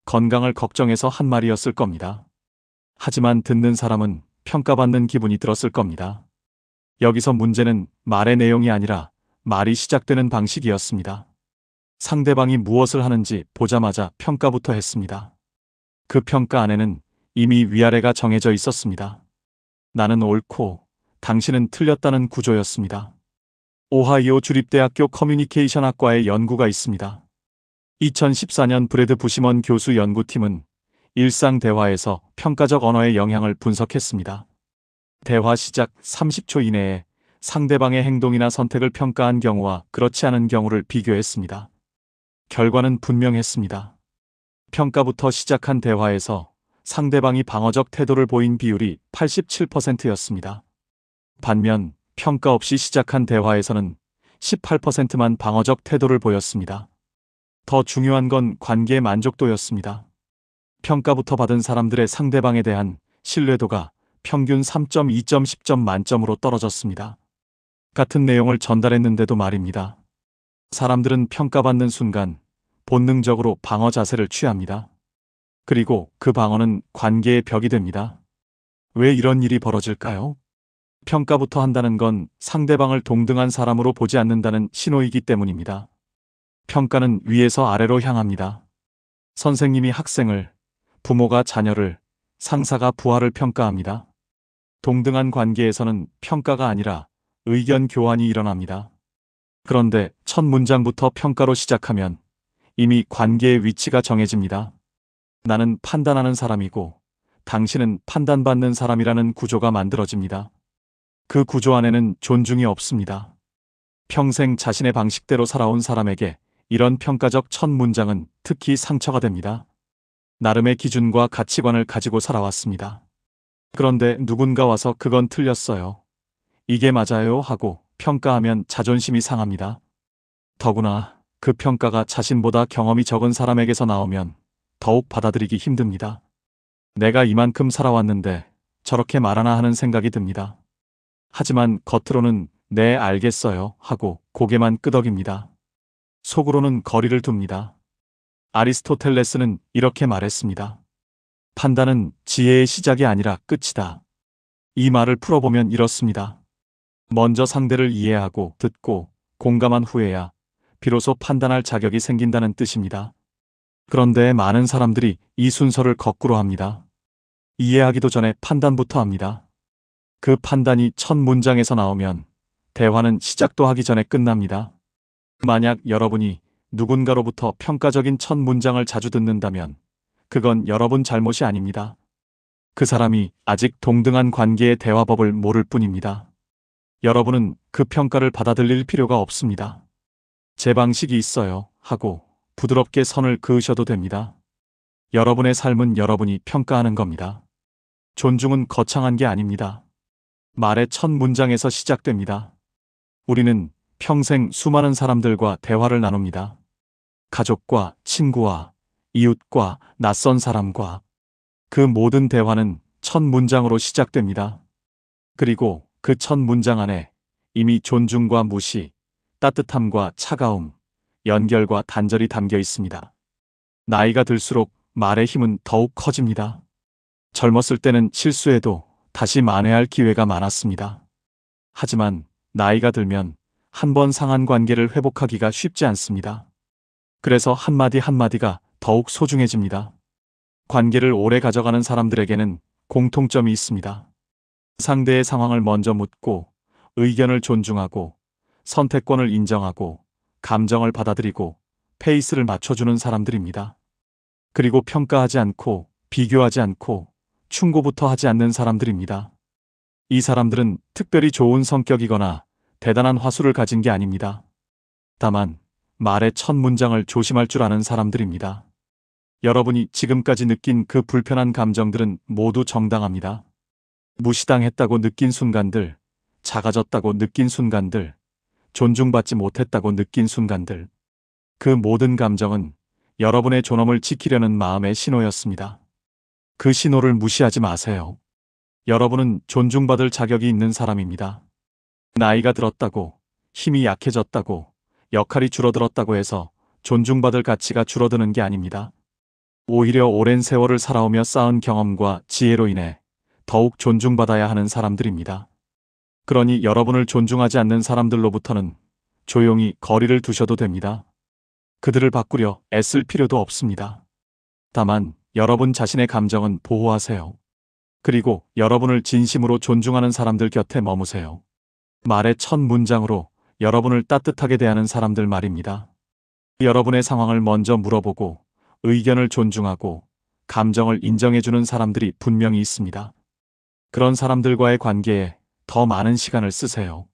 건강을 걱정해서 한 말이었을 겁니다. 하지만 듣는 사람은 평가받는 기분이 들었을 겁니다. 여기서 문제는 말의 내용이 아니라 말이 시작되는 방식이었습니다. 상대방이 무엇을 하는지 보자마자 평가부터 했습니다. 그 평가 안에는 이미 위아래가 정해져 있었습니다. 나는 옳고 당신은 틀렸다는 구조였습니다. 오하이오 주립대학교 커뮤니케이션학과의 연구가 있습니다. 2014년 브래드 부시먼 교수 연구팀은 일상 대화에서 평가적 언어의 영향을 분석했습니다. 대화 시작 30초 이내에 상대방의 행동이나 선택을 평가한 경우와 그렇지 않은 경우를 비교했습니다. 결과는 분명했습니다. 평가부터 시작한 대화에서 상대방이 방어적 태도를 보인 비율이 87%였습니다. 반면 평가 없이 시작한 대화에서는 18%만 방어적 태도를 보였습니다. 더 중요한 건 관계의 만족도였습니다. 평가부터 받은 사람들의 상대방에 대한 신뢰도가 평균 3.2점 10점 만점으로 떨어졌습니다. 같은 내용을 전달했는데도 말입니다. 사람들은 평가받는 순간 본능적으로 방어 자세를 취합니다. 그리고 그 방어는 관계의 벽이 됩니다. 왜 이런 일이 벌어질까요? 평가부터 한다는 건 상대방을 동등한 사람으로 보지 않는다는 신호이기 때문입니다. 평가는 위에서 아래로 향합니다. 선생님이 학생을, 부모가 자녀를, 상사가 부하를 평가합니다. 동등한 관계에서는 평가가 아니라 의견 교환이 일어납니다. 그런데 첫 문장부터 평가로 시작하면 이미 관계의 위치가 정해집니다. 나는 판단하는 사람이고 당신은 판단받는 사람이라는 구조가 만들어집니다. 그 구조 안에는 존중이 없습니다. 평생 자신의 방식대로 살아온 사람에게 이런 평가적 첫 문장은 특히 상처가 됩니다. 나름의 기준과 가치관을 가지고 살아왔습니다. 그런데 누군가 와서 그건 틀렸어요. 이게 맞아요 하고 평가하면 자존심이 상합니다. 더구나 그 평가가 자신보다 경험이 적은 사람에게서 나오면 더욱 받아들이기 힘듭니다. 내가 이만큼 살아왔는데 저렇게 말하나 하는 생각이 듭니다. 하지만 겉으로는 네 알겠어요 하고 고개만 끄덕입니다. 속으로는 거리를 둡니다. 아리스토텔레스는 이렇게 말했습니다. 판단은 지혜의 시작이 아니라 끝이다. 이 말을 풀어보면 이렇습니다. 먼저 상대를 이해하고 듣고 공감한 후에야 비로소 판단할 자격이 생긴다는 뜻입니다. 그런데 많은 사람들이 이 순서를 거꾸로 합니다. 이해하기도 전에 판단부터 합니다. 그 판단이 첫 문장에서 나오면 대화는 시작도 하기 전에 끝납니다. 만약 여러분이 누군가로부터 평가적인 첫 문장을 자주 듣는다면 그건 여러분 잘못이 아닙니다. 그 사람이 아직 동등한 관계의 대화법을 모를 뿐입니다. 여러분은 그 평가를 받아들일 필요가 없습니다. 제 방식이 있어요 하고 부드럽게 선을 그으셔도 됩니다. 여러분의 삶은 여러분이 평가하는 겁니다. 존중은 거창한 게 아닙니다. 말의 첫 문장에서 시작됩니다. 우리는 평생 수많은 사람들과 대화를 나눕니다. 가족과 친구와 이웃과 낯선 사람과 그 모든 대화는 첫 문장으로 시작됩니다. 그리고 그 첫 문장 안에 이미 존중과 무시, 따뜻함과 차가움, 연결과 단절이 담겨 있습니다. 나이가 들수록 말의 힘은 더욱 커집니다. 젊었을 때는 실수해도 다시 만회할 기회가 많았습니다. 하지만 나이가 들면 한 번 상한 관계를 회복하기가 쉽지 않습니다. 그래서 한마디 한마디가 더욱 소중해집니다. 관계를 오래 가져가는 사람들에게는 공통점이 있습니다. 상대의 상황을 먼저 묻고 의견을 존중하고 선택권을 인정하고 감정을 받아들이고 페이스를 맞춰주는 사람들입니다. 그리고 평가하지 않고 비교하지 않고 충고부터 하지 않는 사람들입니다. 이 사람들은 특별히 좋은 성격이거나 대단한 화술을 가진 게 아닙니다. 다만 말의 첫 문장을 조심할 줄 아는 사람들입니다. 여러분이 지금까지 느낀 그 불편한 감정들은 모두 정당합니다. 무시당했다고 느낀 순간들, 작아졌다고 느낀 순간들, 존중받지 못했다고 느낀 순간들. 그 모든 감정은 여러분의 존엄을 지키려는 마음의 신호였습니다. 그 신호를 무시하지 마세요. 여러분은 존중받을 자격이 있는 사람입니다. 나이가 들었다고, 힘이 약해졌다고, 역할이 줄어들었다고 해서 존중받을 가치가 줄어드는 게 아닙니다. 오히려 오랜 세월을 살아오며 쌓은 경험과 지혜로 인해 더욱 존중받아야 하는 사람들입니다. 그러니 여러분을 존중하지 않는 사람들로부터는 조용히 거리를 두셔도 됩니다. 그들을 바꾸려 애쓸 필요도 없습니다. 다만 여러분 자신의 감정은 보호하세요. 그리고 여러분을 진심으로 존중하는 사람들 곁에 머무세요. 말의 첫 문장으로 여러분을 따뜻하게 대하는 사람들 말입니다. 여러분의 상황을 먼저 물어보고 의견을 존중하고 감정을 인정해주는 사람들이 분명히 있습니다. 그런 사람들과의 관계에 더 많은 시간을 쓰세요.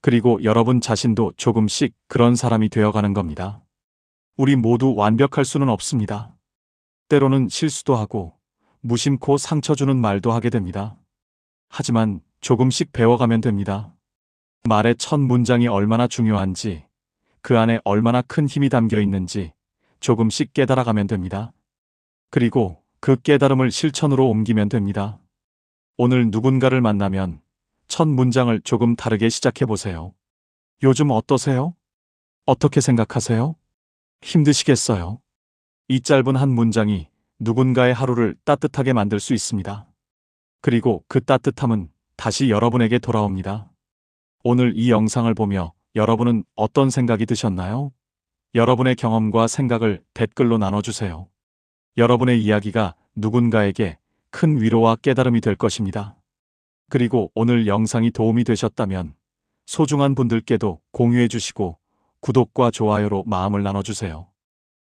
그리고 여러분 자신도 조금씩 그런 사람이 되어가는 겁니다. 우리 모두 완벽할 수는 없습니다. 때로는 실수도 하고 무심코 상처 주는 말도 하게 됩니다. 하지만 조금씩 배워가면 됩니다. 말의 첫 문장이 얼마나 중요한지, 그 안에 얼마나 큰 힘이 담겨 있는지 조금씩 깨달아가면 됩니다. 그리고 그 깨달음을 실천으로 옮기면 됩니다. 오늘 누군가를 만나면 첫 문장을 조금 다르게 시작해 보세요. 요즘 어떠세요? 어떻게 생각하세요? 힘드시겠어요? 이 짧은 한 문장이 누군가의 하루를 따뜻하게 만들 수 있습니다. 그리고 그 따뜻함은 다시 여러분에게 돌아옵니다. 오늘 이 영상을 보며 여러분은 어떤 생각이 드셨나요? 여러분의 경험과 생각을 댓글로 나눠주세요. 여러분의 이야기가 누군가에게 큰 위로와 깨달음이 될 것입니다. 그리고 오늘 영상이 도움이 되셨다면 소중한 분들께도 공유해 주시고 구독과 좋아요로 마음을 나눠주세요.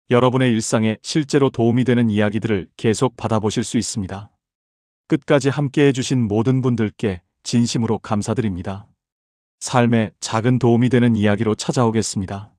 여러분의 일상에 실제로 도움이 되는 이야기들을 계속 받아보실 수 있습니다. 끝까지 함께해 주신 모든 분들께 진심으로 감사드립니다. 삶에 작은 도움이 되는 이야기로 찾아오겠습니다.